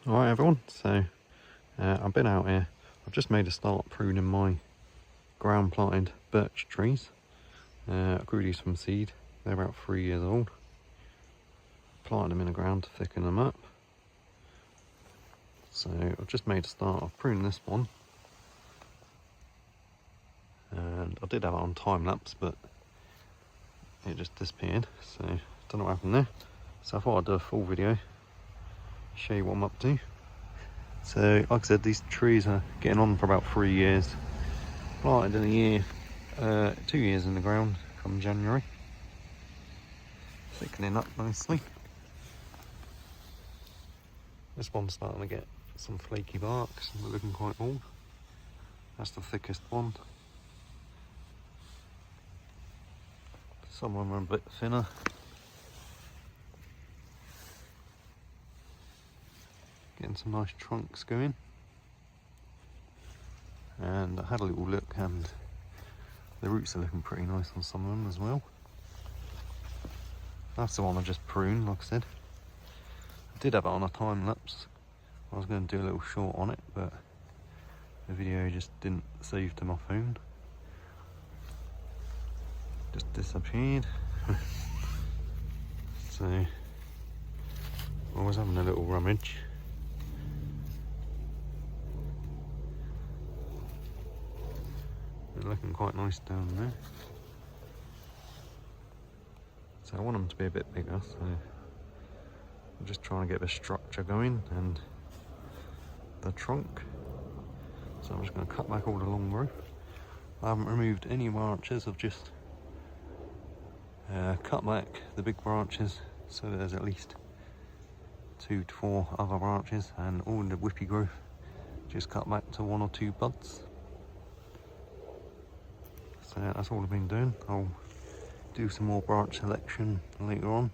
Alright everyone, so I've been out here. I've just made a start pruning my ground planted birch trees. I grew these from seed. They're about 3 years old. Planted them in the ground to thicken them up. So I've just made a start of pruning this one. And I did have it on time lapse, but it just disappeared. So I don't know what happened there. So I thought I'd do a full video, show you what I'm up to. So like I said, these trees are getting on for about 3 years. Planted in a year, 2 years in the ground come January. Thickening up nicely. This one's starting to get some flaky bark, so looking quite old. That's the thickest one. Some of them are a bit thinner. Getting some nice trunks going. And I had a little look and the roots are looking pretty nice on some of them as well. That's the one I just pruned, like I said. I did have it on a time lapse. I was going to do a little short on it, but the video just didn't save to my phone. Just disappeared. So I was having a little rummage. They're looking quite nice down there. So I want them to be a bit bigger, so I'm just trying to get the structure going and the trunk. So I'm just going to cut back all the long growth. I haven't removed any branches, I've just cut back the big branches so that there's at least 2 to 4 other branches, and all the whippy growth just cut back to 1 or 2 buds. So that's all I've been doing. I'll do some more branch selection later on.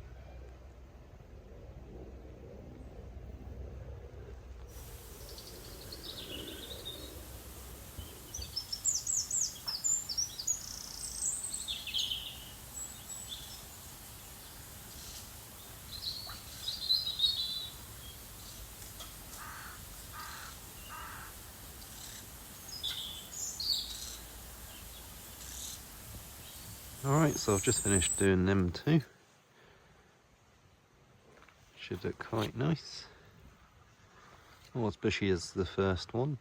Alright, so I've just finished doing them too. Should look quite nice. Not as bushy as the first one,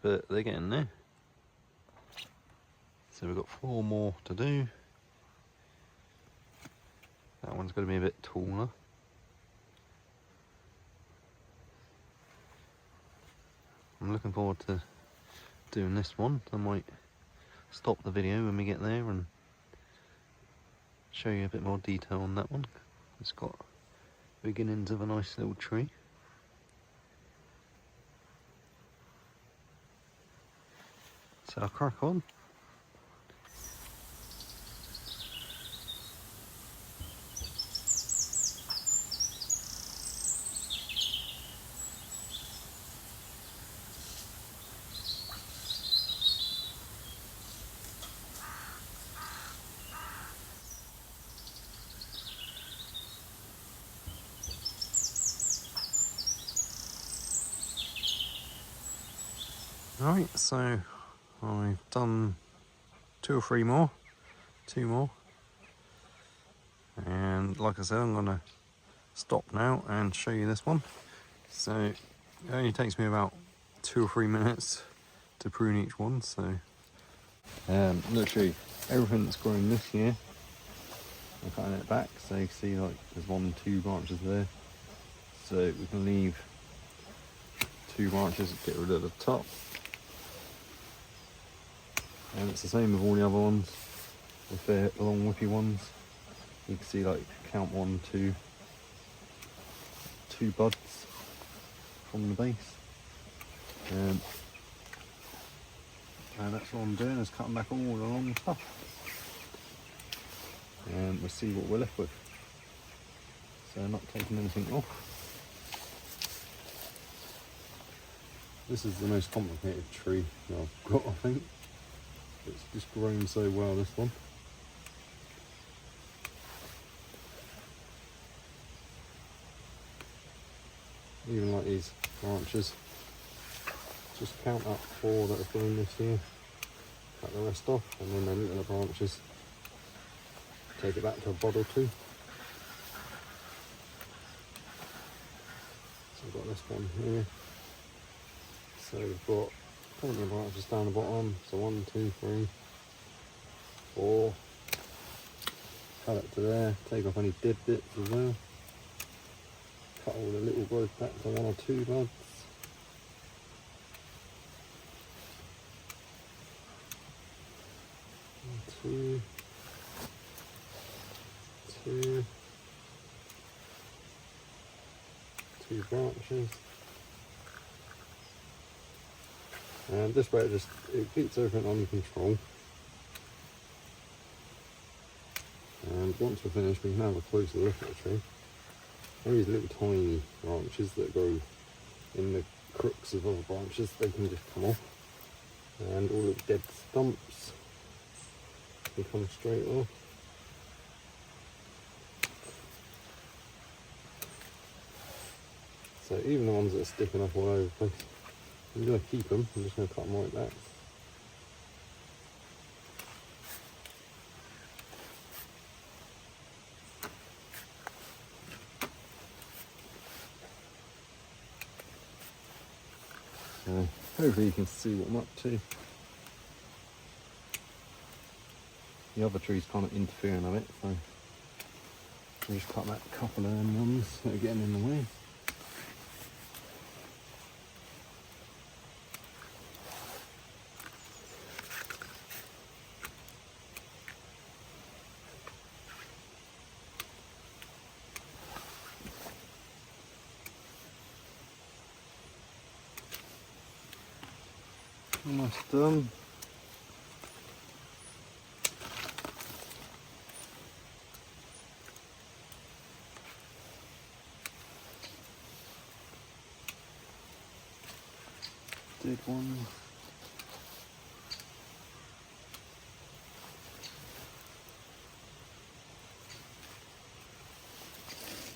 but they're getting there. So we've got 4 more to do. That one's going to be a bit taller. I'm looking forward to doing this one. I might stop the video when we get there and show you a bit more detail on that one. It's got beginnings of a nice little tree. So I'll crack on. Alright, so I've done 2 or 3 more, 2 more, and like I said, I'm going to stop now and show you this one. So it only takes me about 2 or 3 minutes to prune each one. So literally everything that's grown this year, I'm cutting it back, so you can see like there's 1, 2 branches there, so we can leave 2 branches, get rid of the top. And it's the same with all the other ones. If they're long whippy ones, you can see like count 1, 2 buds from the base. And that's what I'm doing, is cutting back all the long stuff. And we'll see what we're left with. So I'm not taking anything off. This is the most complicated tree that I've got, I think. It's just grown so well, this one. even like these branches, just count up 4 that have grown this year, cut the rest off, and then the little branches, take it back to a bod or 2. So we've got this one here. So we've got plenty of branches down the bottom. So 1, 2, 3, 4. Cut it to there. Take off any dead bits as well. Cut all the little growth back to 1 or 2 buds. Two. Two branches. And this way it keeps everything under control. And once we're finished, we can have a closer look at the tree. All these little tiny branches that go in the crooks of other branches, they can just come off. And all the dead stumps can come straight off. So even the ones that are sticking up all over the place, I'm going to keep them. I'm just going to cut them right back. So hopefully you can see what I'm up to. The other tree's kind of interfering a bit, so I'll just cut back a couple of them ones that are getting in the way. Almost done. Dead one.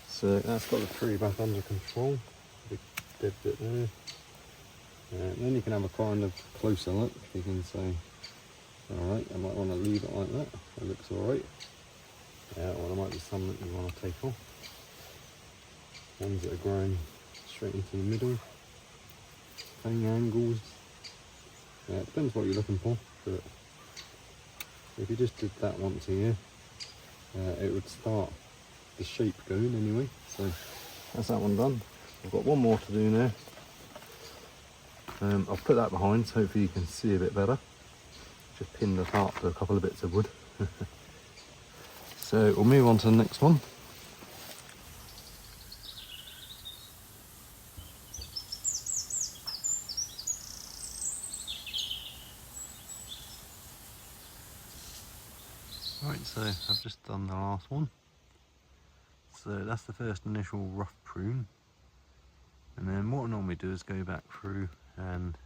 So that's got the tree back under control. Big dead bit there. And then you can have a kind of closer look. You can say, alright, I might want to leave it like that. It looks alright. Or there might be some that you want to take off. Ones that are growing straight into the middle. Hang angles. It depends what you're looking for. But if you just did that once a year, it would start the shape going anyway. So that's that one done. I've got one more to do now. I'll put that behind so hopefully you can see a bit better. Just pinned the tarp to a couple of bits of wood. So we'll move on to the next one. Right, so I've just done the last one. So that's the first initial rough prune. And then what I normally do is go back through and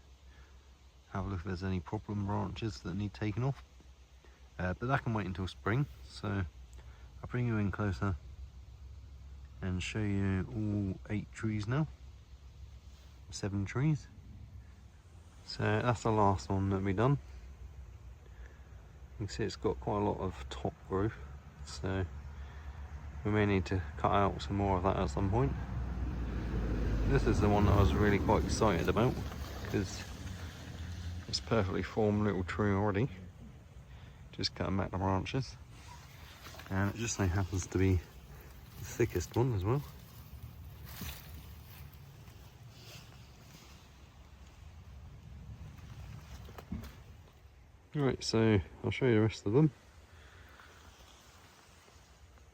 have a look if there's any problem branches that need taken off. But that can wait until spring. So I'll bring you in closer and show you all 8 trees now. 7 trees. So that's the last one that we've done. You can see it's got quite a lot of top growth. So we may need to cut out some more of that at some point. This is the one that I was really quite excited about because it's a perfectly formed little tree already. Just cutting back the branches, and it just so happens to be the thickest one as well. Right, so I'll show you the rest of them.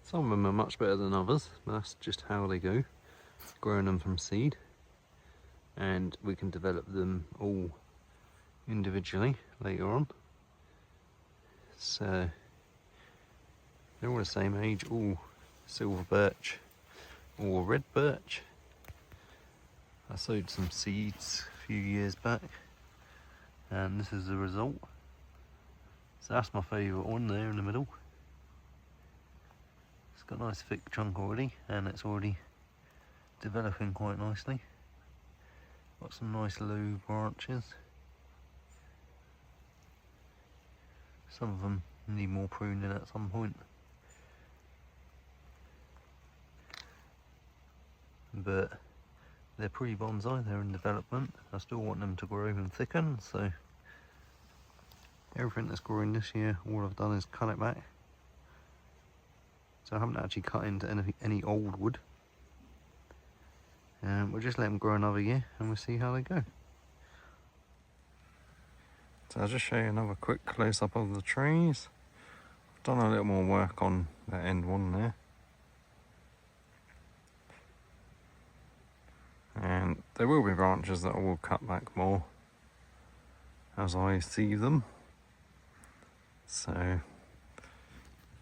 Some of them are much better than others, but that's just how they go. Growing them from seed, and we can develop them all individually later on. So they're all the same age, all silver birch or red birch. I sowed some seeds a few years back, and this is the result. So that's my favourite one there in the middle. It's got a nice thick trunk already, and it's already developing quite nicely. Got some nice low branches. Some of them need more pruning at some point. But they're pretty bonsai, they're in development. I still want them to grow and thicken, so everything that's growing this year, all I've done is cut it back. So I haven't actually cut into any old wood. We'll just let them grow another year and we'll see how they go. So I'll just show you another quick close-up of the trees. I've done a little more work on that end one there. And there will be branches that I will cut back more as I see them. So,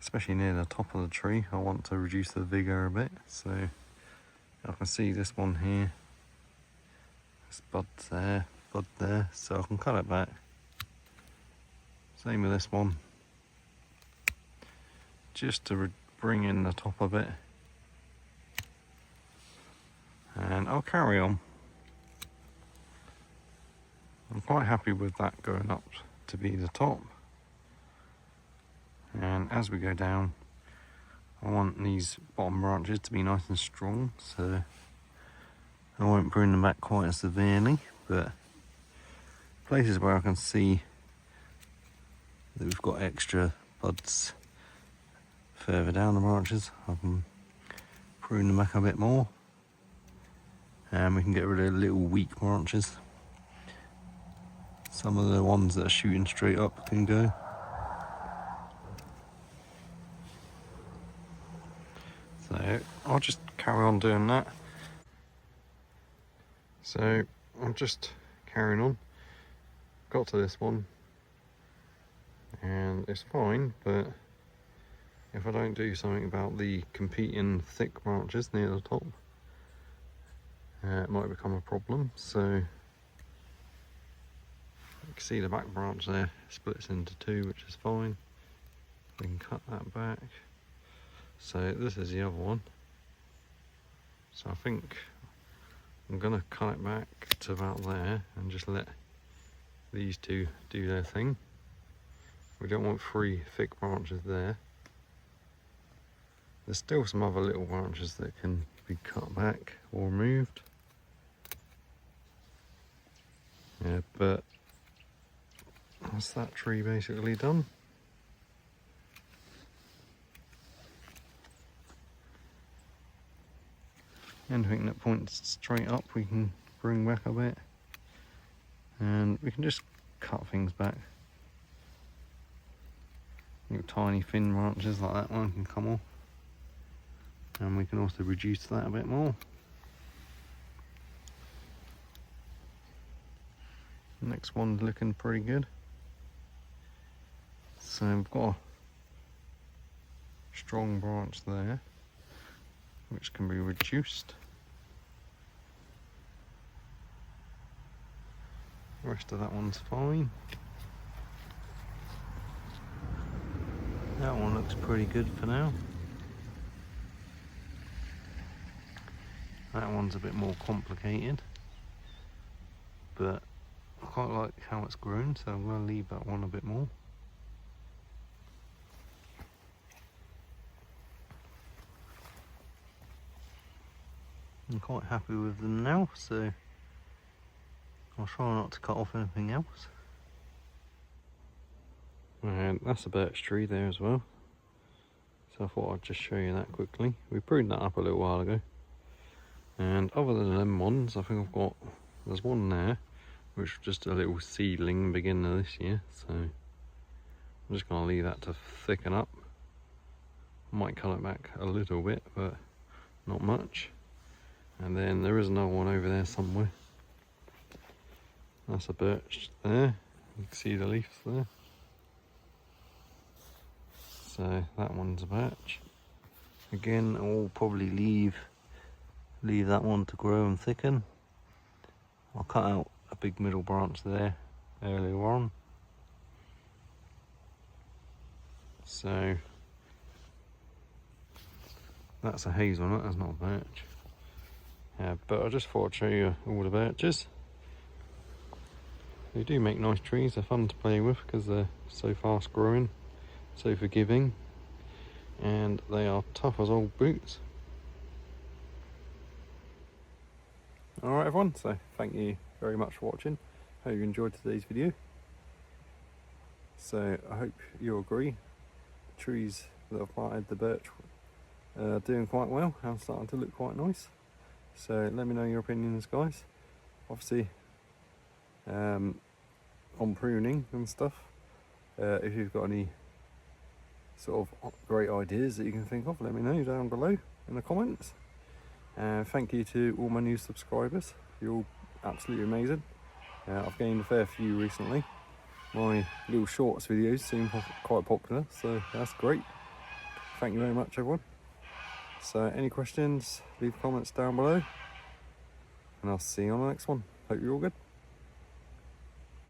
especially near the top of the tree, I want to reduce the vigour a bit. So, I can see this one here. This bud there, so I can cut it back. Same with this one. Just to bring in the top of it. And I'll carry on. I'm quite happy with that going up to be the top. And as we go down, I want these bottom branches to be nice and strong, so I won't prune them back quite as severely, but places where I can see that we've got extra buds further down the branches, I can prune them back a bit more. And we can get rid of little weak branches. Some of the ones that are shooting straight up can go. So I'll just carry on doing that. So I'm just carrying on. Got to this one and it's fine, but if I don't do something about the competing thick branches near the top, it might become a problem. So you can see the back branch there splits into two, which is fine. We can cut that back. So this is the other one. So I think I'm gonna cut it back to about there and just let these two do their thing. We don't want three thick branches there. There's still some other little branches that can be cut back or removed. Yeah, but that's that tree basically done. Anything that points straight up we can bring back a bit, and we can just cut things back. Little tiny thin branches like that one can come off, and we can also reduce that a bit more. Next one's looking pretty good. So we've got a strong branch there, which can be reduced. The rest of that one's fine. That one looks pretty good for now. That one's a bit more complicated, but I quite like how it's grown, so I'm going to leave that one a bit more. I'm quite happy with them now, so I'll try not to cut off anything else. And that's a birch tree there as well, so I thought I'd just show you that quickly. We pruned that up a little while ago, and other than them ones, I think there's one there which was just a little seedling beginning of this year, so I'm just going to leave that to thicken up. Might cut it back a little bit, but not much. And then there is another one over there somewhere. That's a birch there. You can see the leaves there. So that one's a birch. Again, I'll probably leave that one to grow and thicken. I'll cut out a big middle branch there earlier on. So that's a hazelnut, that's not a birch. But I just thought I'd show you all the birches. They do make nice trees. They're fun to play with because they're so fast growing, so forgiving, and they are tough as old boots. Alright everyone, so thank you very much for watching. Hope you enjoyed today's video. So I hope you agree, the trees that I've planted, the birch, are doing quite well and starting to look quite nice. So let me know your opinions, guys. Obviously, on pruning and stuff, if you've got any sort of great ideas that you can think of, let me know down below in the comments. Thank you to all my new subscribers. You're all absolutely amazing. I've gained a fair few recently. My little shorts videos seem quite popular, so that's great. Thank you very much everyone. So any questions, leave comments down below, and I'll see you on the next one. Hope you're all good.